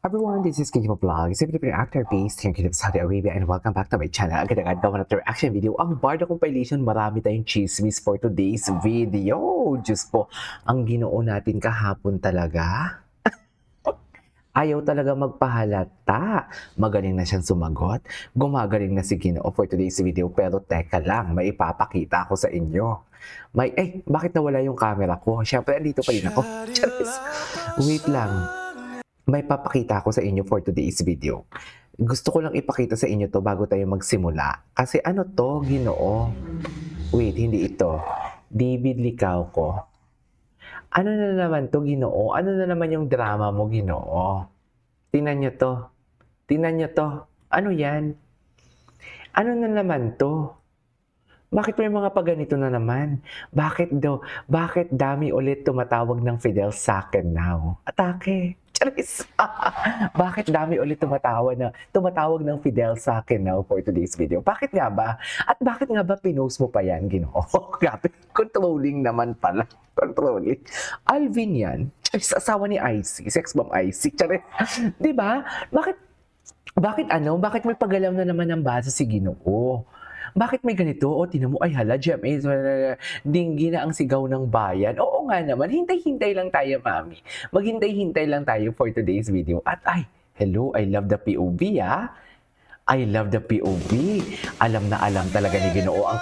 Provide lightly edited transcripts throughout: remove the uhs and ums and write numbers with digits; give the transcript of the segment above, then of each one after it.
Everyone, this is Kiko Vlog, Philippine actor based here in Saudi Arabia, and welcome back to my channel. Agad-agad gawa na ito reaction video. Ang Barda Compilation, marami tayong chismis for today's video. Diyos ko, ang ginoo natin kahapon talaga. Ayaw talaga magpahalata. Magaling na siyang sumagot. Gumagaling na si Ginoo for today's video. Pero teka lang, may ipapakita ako sa inyo. Bakit nawala yung camera ko? Siyempre, andito pa rin ako. Wait lang. May papakita ako sa inyo for today's video. Gusto ko lang ipakita sa inyo to bago tayo magsimula. Kasi ano to, Ginoo? Wait, hindi ito. David Licao ko. Ano na naman to, Ginoo? Ano na naman yung drama mo, Ginoo? Tingnan nyo to. Tingnan nyo to. Ano yan? Ano na naman to? Bakit may mga paganito na naman? Bakit dami ulit tumatawag ng Fidel sa akin now? Atake. Charis. Bakit dami ulit tumatawag ng Fidel sa akin now for today's video? Bakit nga ba? At bakit nga ba pinost mo pa yan, Ginoo? Grabe, controlling naman pala. Controlling. Alvin yan. Charis, asawa ni Icy. Sex bomb Icy. Charis. Diba? Bakit may pagalaw na naman ng basa si Ginoo? Bakit may ganito? O, tinan mo, ay hala, GMA, dinggi na ang sigaw ng bayan. Oo nga naman, hintay-hintay lang tayo, mami. Maghintay-hintay lang tayo for today's video. At hello, I love the POV, ah. I love the POV. Alam na alam talaga ni Ginoo ang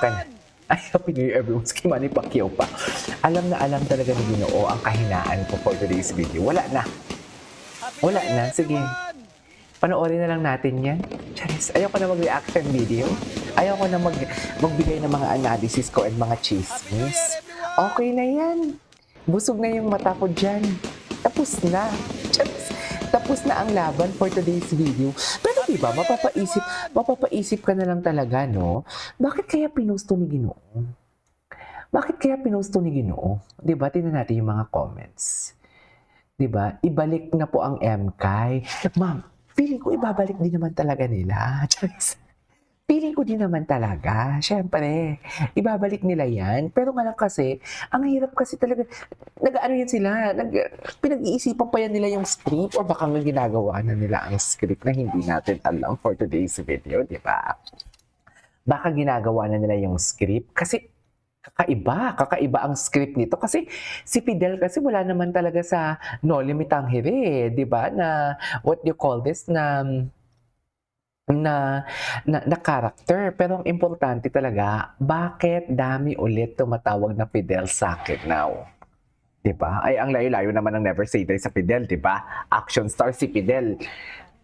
Happy New Year, everyone. Ski Manny Pacquiao pa. Alam na alam talaga ni Ginoo ang kahinaan ko for today's video. Wala na. Sige. Panoorin na lang natin yan. Charis, ayoko na mag-reaction video. Ayoko na magbigay ng mga analysis ko and mga chismis. Okay na yan. Busog na yung mata ko dyan. Tapos na. Charis, tapos na ang laban for today's video. Pero diba, mapapaisip ka na lang talaga, no? Bakit kaya pinusto ni Ginoo? Diba, tingnan natin yung mga comments. Diba, ibalik na po ang MK. Ma'am, feeling ko ibabalik din naman talaga nila. Feeling ko din naman talaga. Siyempre, ibabalik nila yan. Pero nga lang kasi, ang hirap kasi talaga, pinag-iisipan pa yan nila yung script or baka nga ginagawa na nila ang script na hindi natin alam for today's video, di ba? Baka ginagawa na nila yung script kasi kakaiba ang script nito kasi si Fidel kasi wala naman talaga sa No Limit Tangere, di ba? Na what do you call this na character. Pero ang importante talaga, bakit dami ulit tumatawag na Fidel sa akin now? Di ba? Ay, ang layo-layo naman ng never say die sa Fidel, di ba? Action star si Fidel.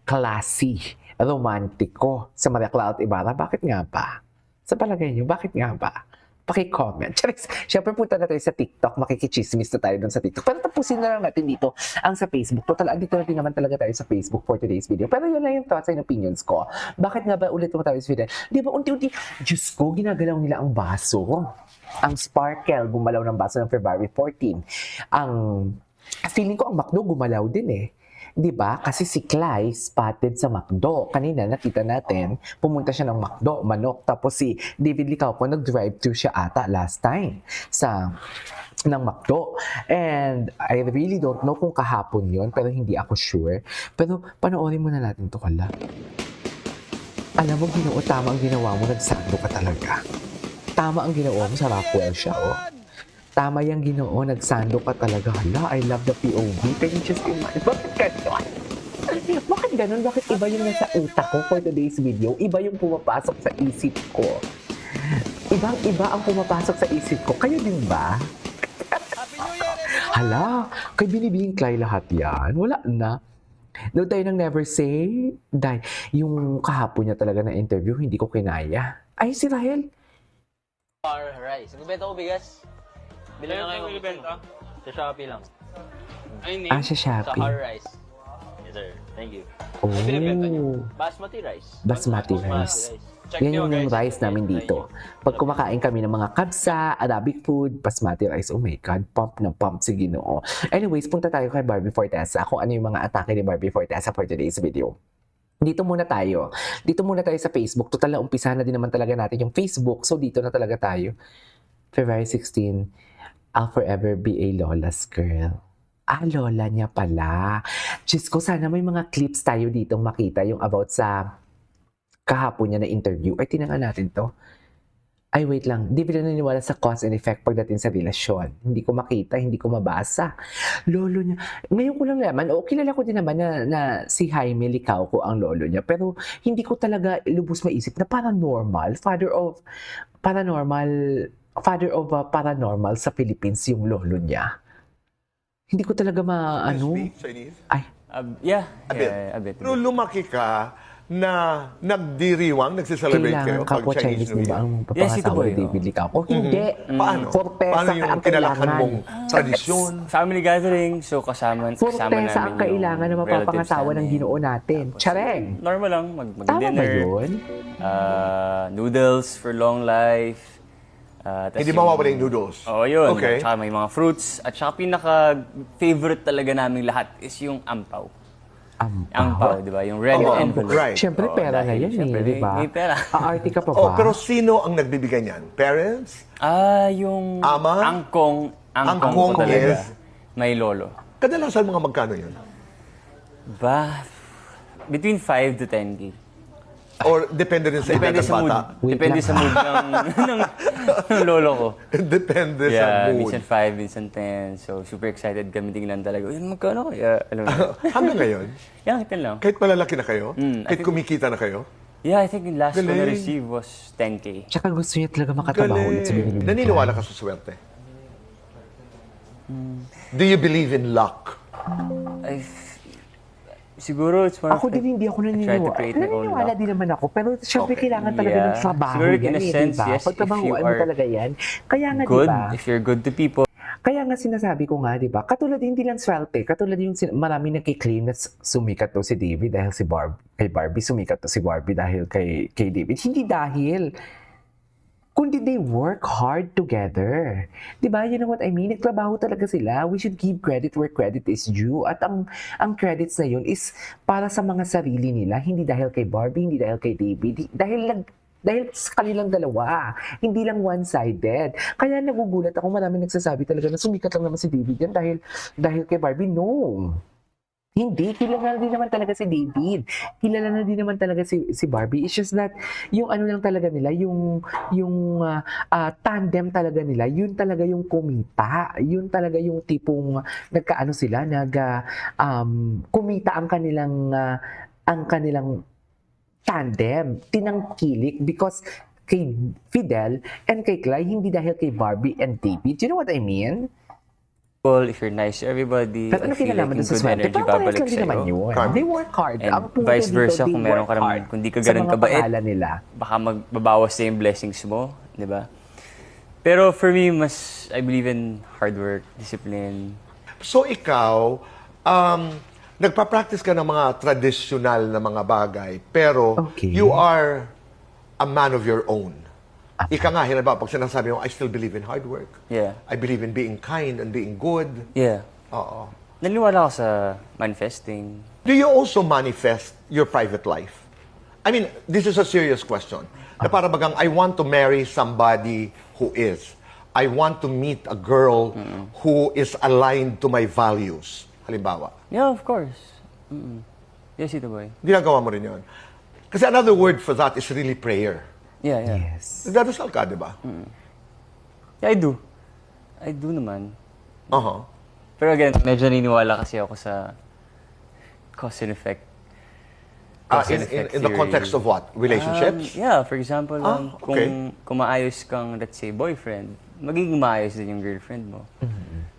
Classy, romantiko sa Maria Clara Ibarra. Bakit nga ba? Sa palagay niyo, bakit nga ba? Paki-comment. Siyempre, punta na tayo sa TikTok. Makikichismis na tayo dun sa TikTok. Pero tapusin na lang natin dito ang sa Facebook. Total, andito na din naman talaga tayo sa Facebook for today's video. Pero yun lang yung thoughts and opinions ko. Bakit nga ba ulit mo tayo sa video? Di ba, unti-unti, Diyos ko, ginagalaw nila ang baso. Ang Sparkle, gumalaw ng baso ng February 14. Feeling ko ang McDo gumalaw din eh. 'Di ba? Kasi si Clay spotted sa McDo. Kanina nakita natin, pumunta siya ng McDo, manok. Tapos si David Licao po nag-drive-thru siya ata last time ng McDo. And I really don't know kung kahapon yon, pero hindi ako sure. Pero panoorin muna natin to, kala. Alam mo, Ginoo, tama ang ginawa mo, nagsando ka talaga. Tama ang ginawa mo, sa Rockwell siya, oh. Tama yung Ginoo, nagsando ka talaga. Hala, I love the POV. Can you just imagine? Bakit ganun? Bakit ganun? Bakit iba yung nasa utak ko for today's video? Iba yung pumapasok sa isip ko. Ibang-iba ang pumapasok sa isip ko. Kayo din ba? Hala, kay binibiging Clay lahat yan. Wala na. Doon tayo nang never say die. Yung kahapon niya talaga na interview, hindi ko kinaya. Ay, si Rahel. Rice. Nagbenta ko bigas. Bilang na kayo Benta? sa Shopee lang. Ay, Sa Sa Shopee. Har Rice. Yes, sir. Thank you. Oh, binibenta niyo? Basmati rice. basmati rice. Check Yan nyo, yung guys. rice namin dito. Pag kumakain kami ng mga kabsa, Arabic food, basmati rice, oh my God, pump na pump si Ginoo. Anyways, punta tayo kay Barbie Fortesa. Kung ano yung mga atake ni Barbie Fortesa for today's video. Dito muna tayo sa Facebook. Total na umpisa na din naman talaga natin yung Facebook. So dito na talaga tayo. February 16, I'll forever be a lawless girl. lola niya pala. Diyos ko, sana may mga clips tayo ditong makita yung about sa kahapon niya na interview. Ay, tingnan nga natin to. Ay, wait lang. Di ba naniniwala sa cause and effect pagdating sa relasyon? Hindi ko makita, hindi ko mabasa. Lolo niya. Ngayon ko lang naman, kilala ko din naman na si Jaime Licao ko ang lolo niya. Pero hindi ko talaga lubos maisip na paranormal, father of paranormal sa Philippines yung lolo niya. Hindi ko talaga Speak Chinese? Ay, Yeah. A bit. Yeah, a bit. Pero lumaki ka na nagdiriwang, nagsiselebrate kayo kailangan kapwa pag Chinese New mo ba Year. ang Yes, ito papangasawa boy, ni David Licao? O hindi. Paano? Fortesa Paano ka yung ang kinalakan kailangan. mong tradisyon? Family gathering, so kasama Fortesa namin ang kailangan na mapapangasawa ng Ginoo natin. Chareng! Normal lang, Tama ba mag-dinner. yun? Noodles for long life. Tas Hindi mawawala yung noodles. Oo, yun. Okay. Tsaka may mga fruits. At saka pinaka-favorite talaga naming lahat is yung ampaw. Ampaw, di ba? Yung red Oo, envelope. right. Siyempre, Oo, pera dahil na yan siyempre, di ba? may pera. Aarte ka pa ba? Oh, pero sino ang nagbibigay niyan? Parents? Yung Ama? angkong Angkong ko talaga. is? May lolo. Kadalasan mga magkano yun? Between 5 to 10K. Or depende rin sa edad Depende ng sa mood. bata? Wait Depende lang. sa mood ng lolo ko. Depende sa Yeah, mood. minsan 5, minsan 10. So, super excited kami tingnan talaga. Uy, magkano kaya? Alam mo. Hanggang ngayon, Yan, kitin lang. kahit malalaki na kayo, I kahit think- kumikita na kayo, Yeah, I think yung last ko na Galing. receive was 10K. Tsaka gusto niya talaga makatrabaho ulit sa binibigyan. Naniniwala ka sa swerte? Do you believe in luck? Siguro, it's more Ako of like, din hindi ako I try to naniniwala. create my own Naniniwala luck. din naman ako. Pero syempre Okay. kailangan talaga Yeah. ng trabaho Siguro yan in a eh, sense, diba? yes, if Pagtrabahuan you mo are talaga yan. Kaya nga good, diba? if you're good to people, Kaya nga sinasabi ko nga, di ba? Katulad hindi lang swerte. Katulad yung marami nagkiklaim na sumikat to si David dahil kay Barbie. Sumikat to si Barbie dahil kay David. Hindi dahil. Kundi they work hard together. Di ba? You know what I mean? Nagtrabaho talaga sila. We should give credit where credit is due. At ang credits na yun is para sa mga sarili nila. Hindi dahil kay Barbie, hindi dahil kay David. Dahil sa kanilang dalawa. Hindi lang one-sided. Kaya nagugulat ako, marami nagsasabi talaga na sumikat lang naman si David yan dahil kay Barbie. No. Hindi. Kilala na din naman talaga si David. Kilala na din naman talaga si Barbie. It's just that, yung ano lang talaga nila, yung tandem talaga nila, yun talaga yung kumita. Yun talaga yung tipong nagkaano sila, kumita ang kanilang tandem, tinangkilik because kay Fidel and kay Clay, hindi dahil kay Barbie and David. You know what I mean? if you're nice to everybody, Pero ano I feel kinalaman like doon yung sa good swerte? energy Parang parehas babalik lang din naman sa'yo. yun. Karma. They work hard. And Ang punto vice dito, versa, they kung meron work ka naman, hard kung di ka sa ganun mga kabait, pangalan nila. baka magbabawas na yung blessings mo, di ba? Pero for me, I believe in hard work, discipline. So ikaw, nagpa-practice ka ng mga traditional na mga bagay, pero Okay. you are a man of your own. Ika nga, halimbawa, pag sinasabi mo, I still believe in hard work. Yeah. I believe in being kind and being good. Yeah. Oo. Naniniwala ako sa manifesting. Do you also manifest your private life? I mean, this is a serious question. Na para bagang, I want to marry somebody who is. I want to meet a girl who is aligned to my values. Halimbawa. Yeah, of course. Yes, ito boy. Ginagawa mo rin yun. Kasi another word for that is really prayer. Yeah, yeah. Yes. Nagdadasal ka, di ba? Yeah, I do. I do naman. Uh-huh. Pero again, medyo naniniwala kasi ako sa cause and effect. Cause and effect In the theory. context of what? Relationships? Yeah, for example, okay. kung maayos kang, let's say, boyfriend, magiging maayos din yung girlfriend mo.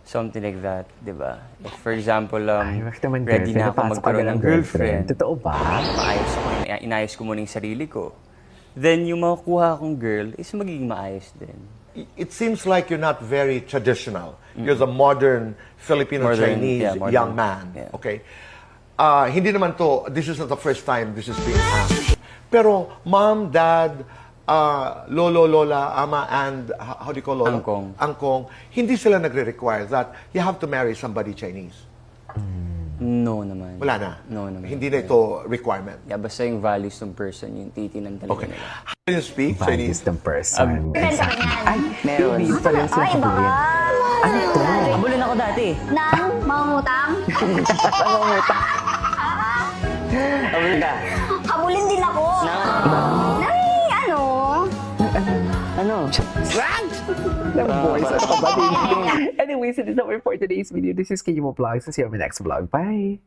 Something like that, di ba? If, for example, Ay, bakit naman ready girlfriend? na ako Napasok magkaroon agad ng ang girlfriend, Totoo ba? maayos ko, inayos ko muna yung sarili ko, then yung makukuha akong girl is magiging maayos din. It seems like you're not very traditional. You're the modern Filipino-Chinese yeah, modern. young man. Yeah. Okay? Hindi naman to, this is not the first time this is being asked. Pero mom, dad, lolo, lola, ama, and how do you call lola? Angkong. Angkong, hindi sila nagre-require that you have to marry somebody Chinese. No naman. Wala na. No naman. Hindi na ito requirement. Yeah, basta yung values ng person, yung titinan talaga Okay. nila. How do you speak Values Chinese? ng person. Ay, Meron. David pala yung Ay, sasabihin. baka Ano to? Habulin ako dati. Nang mangungutang? Habulin ka. Habulin din ako. Nang ano? Ano? Ng boys. Ano ka ba? Anyways, it is over for today's video. This is Kimo Vlogs. See you on my next vlog. Bye!